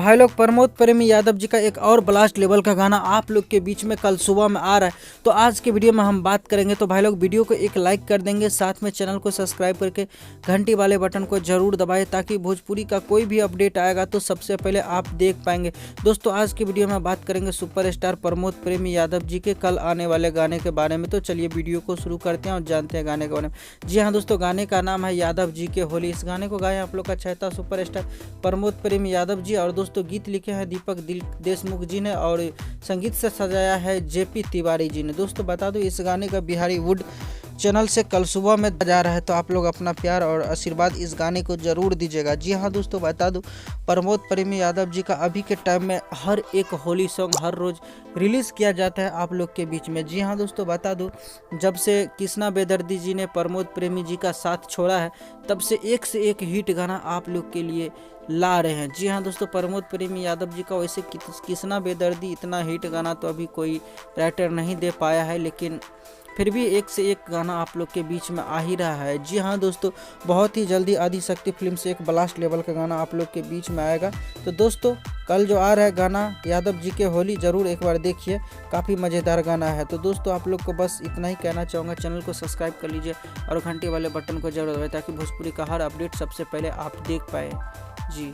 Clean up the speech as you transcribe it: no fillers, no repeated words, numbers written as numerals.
भाई लोग प्रमोद प्रेमी यादव जी का एक और ब्लास्ट लेवल का गाना आप लोग के बीच में कल सुबह में आ रहा है। तो आज के वीडियो में हम बात करेंगे। तो भाई लोग वीडियो को एक लाइक कर देंगे, साथ में चैनल को सब्सक्राइब करके घंटी वाले बटन को जरूर दबाएं ताकि भोजपुरी का कोई भी अपडेट आएगा तो सबसे पहले आप देख पाएंगे। दोस्तों आज की वीडियो में बात करेंगे सुपरस्टार प्रमोद प्रेमी यादव जी के कल आने वाले गाने के बारे में। तो चलिए वीडियो को शुरू करते हैं और जानते हैं गाने के बारे में। जी हाँ दोस्तों, गाने का नाम है यादव जी के होली। इस गाने को गाए आप लोग का चहेता सुपरस्टार प्रमोद प्रेमी यादव जी, और दोस्तों गीत लिखे हैं दीपक देशमुख जी ने और संगीत से सजाया है जेपी तिवारी जी ने। दोस्तों बता दूं इस गाने का बिहारी वुड चैनल से कल सुबह में जा रहा है, तो आप लोग अपना प्यार और आशीर्वाद इस गाने को जरूर दीजिएगा। जी हाँ दोस्तों, बता दूं प्रमोद प्रेमी यादव जी का अभी के टाइम में हर एक होली सॉन्ग हर रोज रिलीज किया जाता है आप लोग के बीच में। जी हाँ दोस्तों, बता दूं जब से कृष्णा बेदर्दी जी ने प्रमोद प्रेमी जी का साथ छोड़ा है तब से एक हिट गाना आप लोग के लिए ला रहे हैं। जी हाँ दोस्तों, प्रमोद प्रेमी यादव जी का वैसे कृष्णा बेदर्दी इतना हिट गाना तो अभी कोई राइटर नहीं दे पाया है, लेकिन फिर भी एक से एक गाना आप लोग के बीच में आ ही रहा है। जी हाँ दोस्तों, बहुत ही जल्दी आदिशक्ति फिल्म से एक ब्लास्ट लेवल का गाना आप लोग के बीच में आएगा। तो दोस्तों कल जो आ रहा है गाना यादव जी के होली, ज़रूर एक बार देखिए, काफ़ी मज़ेदार गाना है। तो दोस्तों आप लोग को बस इतना ही कहना चाहूँगा, चैनल को सब्सक्राइब कर लीजिए और घंटे वाले बटन को जरूर दबाएं ताकि भोजपुरी का हर अपडेट सबसे पहले आप देख पाए। जी।